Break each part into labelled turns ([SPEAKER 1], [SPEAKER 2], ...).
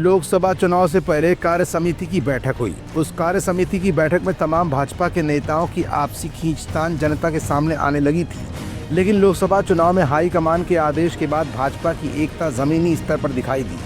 [SPEAKER 1] लोकसभा चुनाव से पहले कार्य समिति की बैठक हुई। उस कार्य समिति की बैठक में तमाम भाजपा के नेताओं की आपसी खींचतान जनता के सामने आने लगी थी, लेकिन लोकसभा चुनाव में हाईकमान के आदेश के बाद भाजपा की एकता जमीनी स्तर पर दिखाई दी।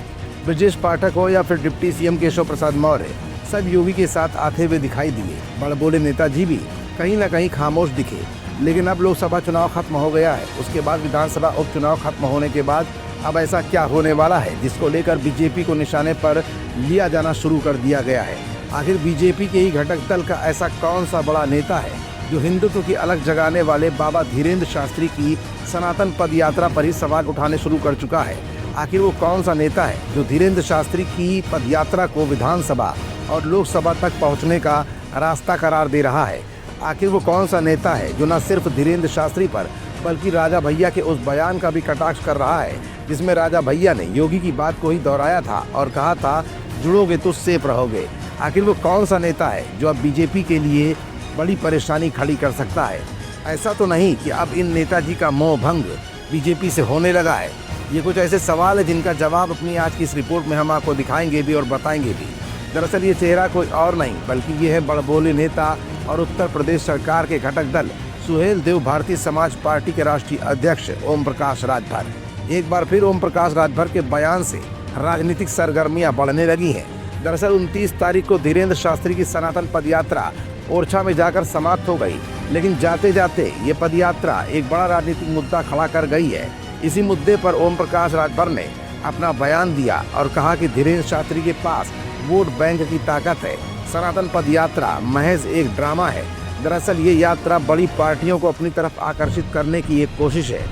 [SPEAKER 1] ब्रजेश पाठक हो या फिर डिप्टी सीएम केशव प्रसाद मौर्य, सब योगी के साथ आते हुए दिखाई दिए। बड़बोले नेताजी भी कहीं न कहीं खामोश दिखे। लेकिन अब लोकसभा चुनाव खत्म हो गया है, उसके बाद विधानसभा उपचुनाव खत्म होने के बाद अब ऐसा क्या होने वाला है जिसको लेकर बीजेपी को निशाने पर लिया जाना शुरू कर दिया गया है। आखिर बीजेपी के ही घटक दल का ऐसा कौन सा बड़ा नेता है जो हिंदुत्व की अलग जगाने वाले बाबा धीरेन्द्र शास्त्री की सनातन पद यात्रा पर ही सवाल उठाने शुरू कर चुका है। आखिर वो कौन सा नेता है जो धीरेन्द्र शास्त्री की पद यात्रा को विधानसभा और लोकसभा तक पहुंचने का रास्ता करार दे रहा है। आखिर वो कौन सा नेता है जो न सिर्फ धीरेन्द्र शास्त्री पर बल्कि राजा भैया के उस बयान का भी कटाक्ष कर रहा है जिसमें राजा भैया ने योगी की बात को ही दोहराया था और कहा था जुड़ोगे तो सेफ रहोगे। आखिर वो कौन सा नेता है जो अब बीजेपी के लिए बड़ी परेशानी खड़ी कर सकता है? ऐसा तो नहीं कि अब इन नेताजी का मोह भंग बीजेपी से होने लगा है। ये कुछ ऐसे सवाल है जिनका जवाब अपनी आज की इस रिपोर्ट में हम आपको दिखाएंगे भी और बताएंगे भी। दरअसल ये चेहरा कोई और नहीं बल्कि ये है बड़बोले नेता और उत्तर प्रदेश सरकार के घटक दल सुहेल देव भारतीय समाज पार्टी के राष्ट्रीय अध्यक्ष ओम प्रकाश राजभर। एक बार फिर ओम प्रकाश राजभर के बयान से राजनीतिक सरगर्मियां बढ़ने लगी हैं। दरअसल 29 तारीख को धीरेन्द्र शास्त्री की सनातन पदयात्रा ओरछा में जाकर समाप्त हो गई, लेकिन जाते जाते ये पदयात्रा एक बड़ा राजनीतिक मुद्दा खड़ा कर गई है। इसी मुद्दे पर ओम प्रकाश राजभर ने अपना बयान दिया और कहा कि धीरेन्द्र शास्त्री के पास वोट बैंक की ताकत है। सनातन पदयात्रा महज एक ड्रामा है। दरअसल ये यात्रा बड़ी पार्टियों को अपनी तरफ आकर्षित करने की एक कोशिश है,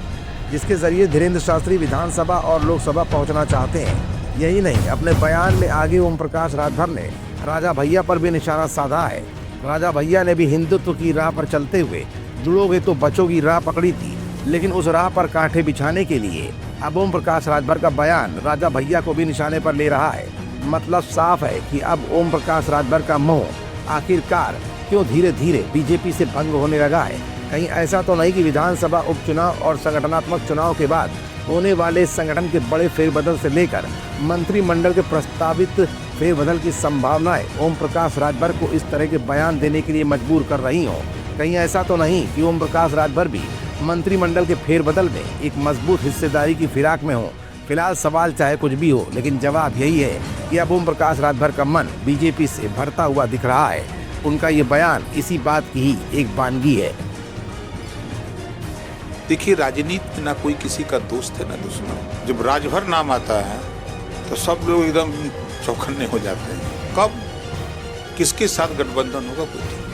[SPEAKER 1] जिसके जरिए धीरेन्द्र शास्त्री विधानसभा और लोकसभा पहुंचना चाहते हैं। यही नहीं, अपने बयान में आगे ओम प्रकाश राजभर ने राजा भैया पर भी निशाना साधा है। राजा भैया ने भी हिंदुत्व की राह पर चलते हुए जुड़ोगे तो बचोगी राह पकड़ी थी, लेकिन उस राह पर कांटे बिछाने के लिए अब ओम प्रकाश राजभर का बयान राजा भैया को भी निशाने पर ले रहा है। मतलब साफ है कि अब ओम प्रकाश राजभर का मोह आखिरकार क्यों धीरे धीरे बीजेपी से भंग होने लगा है। कहीं ऐसा तो नहीं कि विधानसभा उपचुनाव और संगठनात्मक चुनाव के बाद होने वाले संगठन के बड़े फेरबदल से लेकर मंत्रिमंडल के प्रस्तावित फेरबदल की संभावनाएं ओम प्रकाश राजभर को इस तरह के बयान देने के लिए मजबूर कर रही हों। कहीं ऐसा तो नहीं कि ओम प्रकाश राजभर भी मंत्रिमंडल के फेरबदल में एक मजबूत हिस्सेदारी की फिराक में हो। फिलहाल सवाल चाहे कुछ भी हो, लेकिन जवाब यही है कि अब ओम प्रकाश राजभर का मन बीजेपी से भरता हुआ दिख रहा है। उनका ये बयान इसी बात की ही एक बानगी है।
[SPEAKER 2] देखिए, राजनीति ना कोई किसी का दोस्त है ना दुश्मन। जब राजभर नाम आता है तो सब लोग एकदम चौकन्ने हो जाते हैं। कब किसके साथ गठबंधन होगा कोई ठीक नहीं।